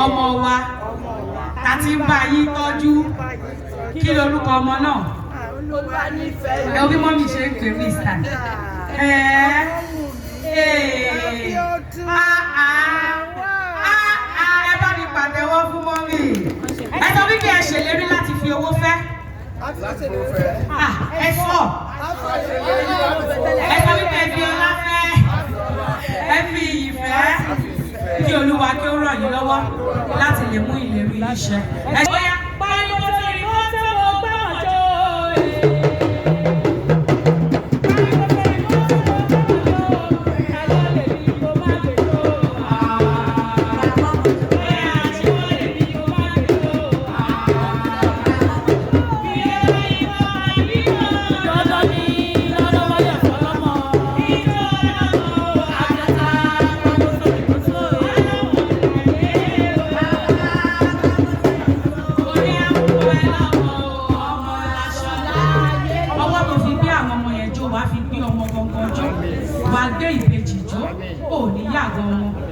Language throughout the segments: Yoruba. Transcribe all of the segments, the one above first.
ọmọ wa tàti ń bá yín tọ́jú kí lorúkọ ọmọ náà ẹ bí mọ́mí ṣe ń pè mí sàn ẹ bá mi pàtẹ́wọ́ fún mọ́mí ẹ sọ wípé ẹ ṣèlérí láti fi owó fẹ́ ẹ sọ ẹ sọ wípé ẹ fi ọlá fẹ́ ẹ fi iyì fẹ́ kí Olúwa kí ó ràn yín lọ́wọ́ láti lè mú ìlérí yín ṣẹ. Bóyá pariwo sórí mọ́tò mo gbé ọjọ́ gbé ìbejì jó ò ní yàgàn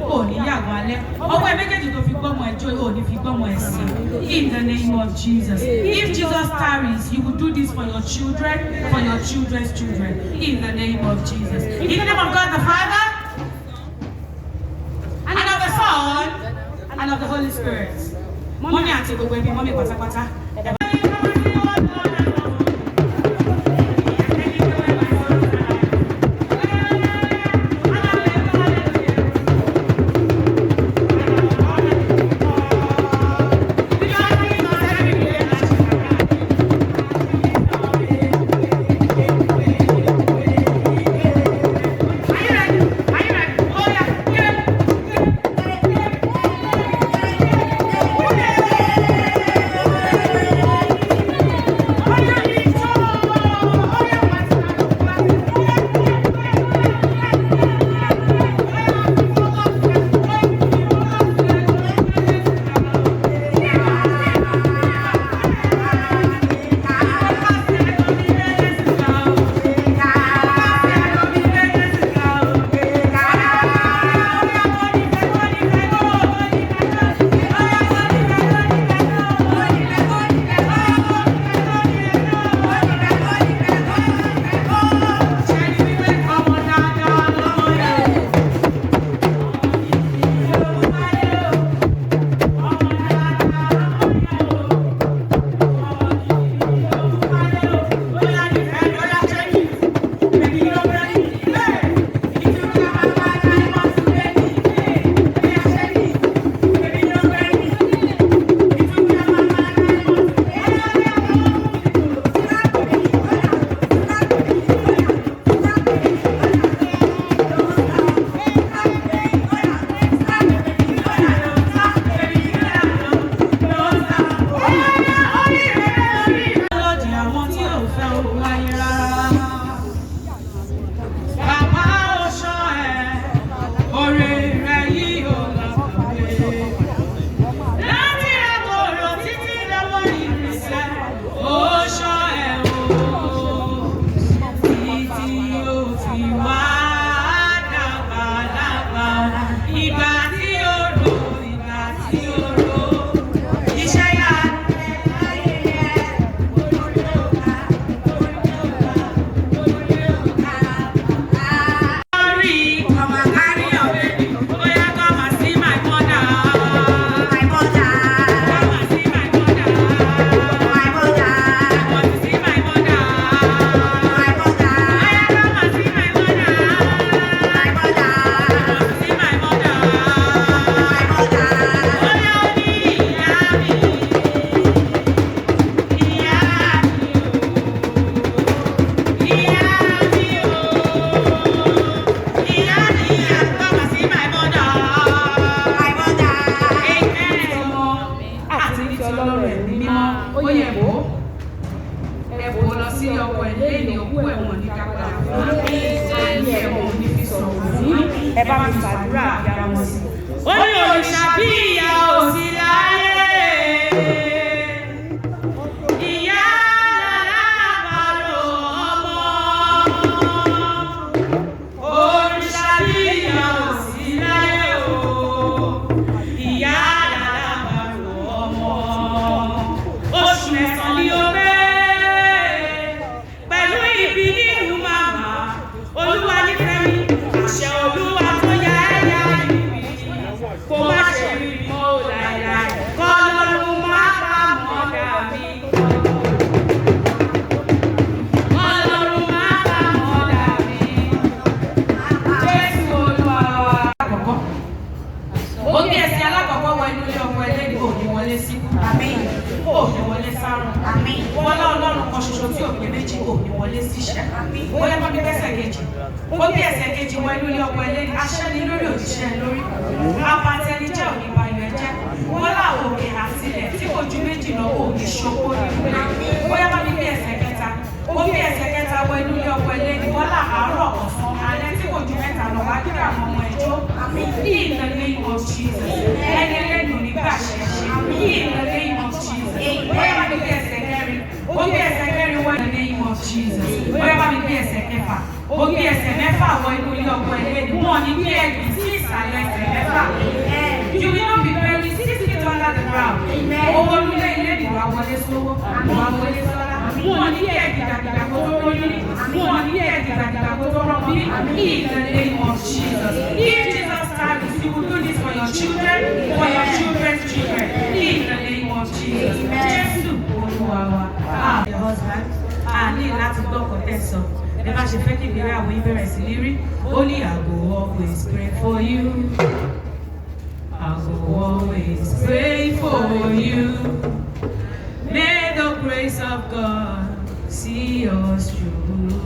wọn ò ní yàgàn alẹ́ ọwọ́ ẹ méjèèjì tó fi gbọ́mọ ẹjọ́ ò ní fi gbọ́mọ ẹ̀sìn. In the name of Jesus, if Jesus tarries, you will do this for your children, for your children's children. In the name of Jesus, in the name of God the Father and of the Son and of the Holy Spirit. Mọ́mí àti gbogbo ẹbí mọ́mí pátápátá. ẹ bá mi ṣàdúrà ìyá wọn sí. Ó ní òrìṣà bí ìyá òsì láyé. Ìyá lálábàárò ọmọ. Òrìṣà bí ìyá òsì láyé o. Ìyá lálábàárò ọmọ. Oṣù mẹ́sàn-án ni ó bẹ́. Pẹ̀lú ìbí nínú màmá. Olúwa Nifemi, àṣẹ Olúwa tó yá ẹ̀yà ìbí. Kó má ṣe rí mọ́ láéláé. Kọ́lọ́run má bá mọ́dà mi. Kọ́lọ́run má bá mọ́dà mi. Jésù Olúwa wa. Àkọ́kọ́. Ó gbé ẹsẹ̀ alákọ̀ọ́kọ́ wọ inú ilé ọkọ ẹlẹ́ni òní wọlé sí. Àmín. Òní wọlé sárùn. Àmín. Wọ́lá Ọlọ́run kan ṣoṣo tí òpè méjì òní wọlé síṣẹ́. Àmín. Bóyá bá mi bẹ́sẹ̀ kejì. Ó gbé ẹsẹ̀ kejì wọ inú ilé ọkọ ẹlẹ́ni aṣẹ́ni lórí òjíṣẹ́ lórí. Abatẹni jẹ́ òní bayọ̀ ẹ̀jẹ̀. Wọ́lá òkè àtìlẹ̀ tí kò ju méjì lọ òní ṣokó nínú ilé. Bóyá bá mi gbé ẹsẹ̀ kẹta. Ó gbé ẹsẹ̀ kẹta wọ inú ilé ọkọ ẹlẹ́ni. Wọ́lá àárọ̀ ọ̀sán alẹ́ tí kò ju mẹ́ta lọ wá kí àwọn ọmọ ẹjọ́. In the name of Jesus. Ẹni ẹlẹ́nu nígbà ṣẹ̀ṣẹ̀. In the name of Jesus. Bóyá bá mi gbé ẹsẹ̀ kẹrin. Ó gbé ẹsẹ̀ kẹrin wọ in the name of Jesus. Bóyá bá mi gbé ẹsẹ̀ kẹfà. Ó gbé ẹsẹ̀ mẹ́fà wọ inú ilé ọkọ ẹlẹ́ni. Wọ́n ní bí ẹ̀gbìn sí ìsàlẹ̀ ẹsẹ̀ mẹ́fà. You will not be buried 6 feet under the ground. Owó nílé ilé ìwà wọlé sówó. Ìwà wọlé sọ́lá. Wọ́n ní bí ẹ̀gbìdàgbìdà kó tó lóyún ní. Wọ́n ní bí ẹ̀gbìdàgbìdà kó tó rọ́mọ ní. In the name of Jesus. If Jesus tarries, you will do this for your children, for your children's children. In the name of Jesus. Jésù Olúwa wa. The husband. Ní láti gbọ́ kọ́tẹ́sọ̀. Ẹ bá ṣe fẹ́ kí ìgbéyàwó yín bẹ̀rẹ̀ sí ní rí. Ó ní I go always pray for you. I go always pray for you. May the grace of God see us through.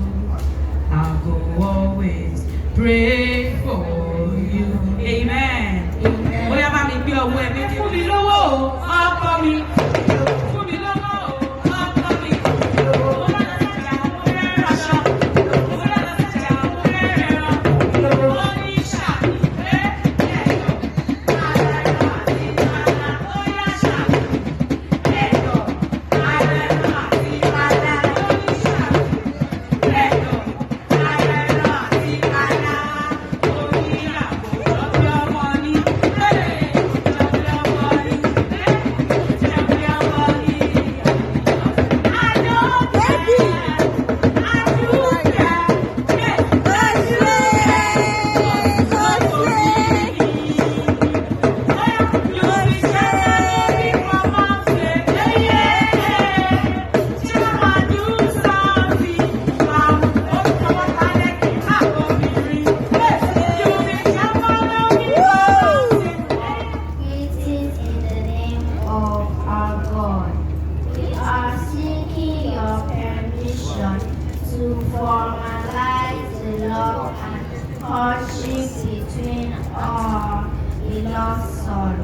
I go always pray for you. Amen. Bóyá bá mi gbé ọwọ́ ẹ méjì. Fún mi lówó o, ọkọ mi. Fún mi lówó o, ọkọ mi. Courtship between our beloved son,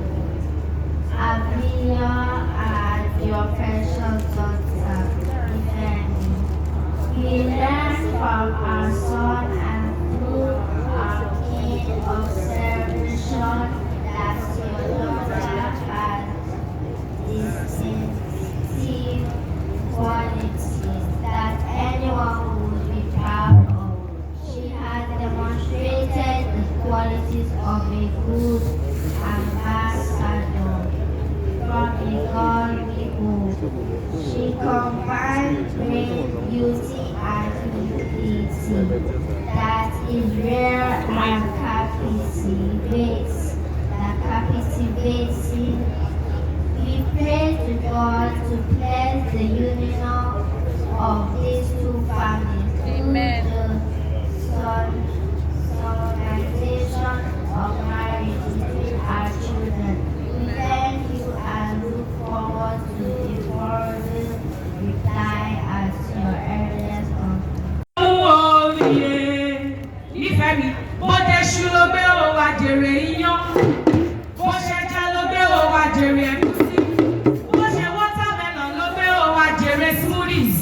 Abiokuta, and your precious daughter, Nifemi. We learn from our son and through our keen observation that your daughter has distinctive qualities that anyone would be proud of. She has demonstrated the qualities of a good ambassador from a godly home. She combines great beauty and humility that is rare and captivates. We pray to God to bless the union of these two families. Amen. Solemnization of marriage between our children. We thank you and look forward to the further reply at your earliest Nifemi, bó tẹ ṣu ló gbé o wá jèrè iyán, bó ṣe já ló gbé o wá jèrè ẹ̀gúsí, bó ṣe watermelon ló gbé o wá jèrè smoothies.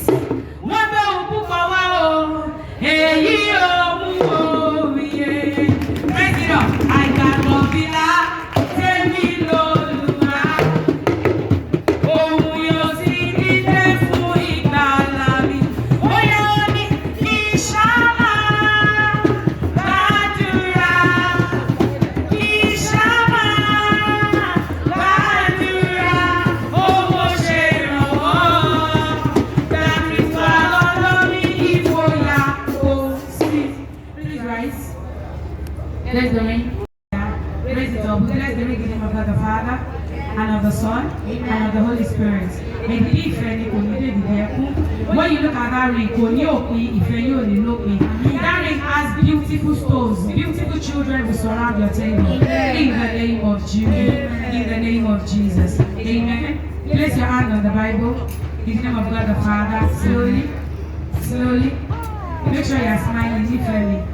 Wọ́n gbé òkú kan wá o, èyí ò mú orí ẹ̀. Bless the ring. Raise it up. Bless the ring in the name of God the Father, and of the Son, and of the Holy Spirit. When you look at that ring, that ring has beautiful stones. Beautiful children will surround your table. In the name of Jesus. In the name of Jesus. Amen. Place your hand on the Bible. In the name of God the Father. Slowly. Slowly. Make sure you are smiling, Nifemi.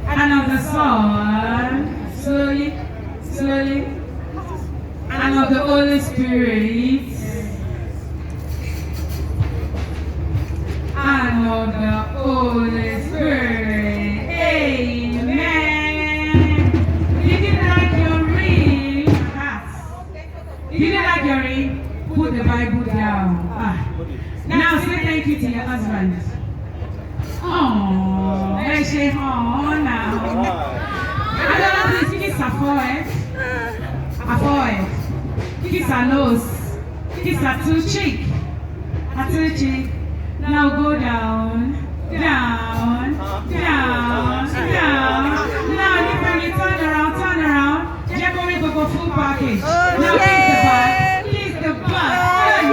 And of the Son. Slowly. Slowly. And of the Holy Spirit. And of the Holy Spirit. Amen. Did you like your ring? Did you like your ring? Put the Bible down. Now say thank you to your husband. Oh, I say, oh, now. I don't know if kiss her forehead. Her forehead. Kiss her nose. Kiss her two cheek. Her two cheek. Now go down, down, down, down. Now Nifemi, turn around. Jebori go full package. Now kiss the back.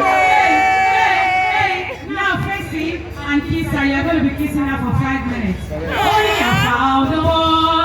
Hey. Now face him and kiss her. You're going to be kissing her for 5 minutes. Only I found the one.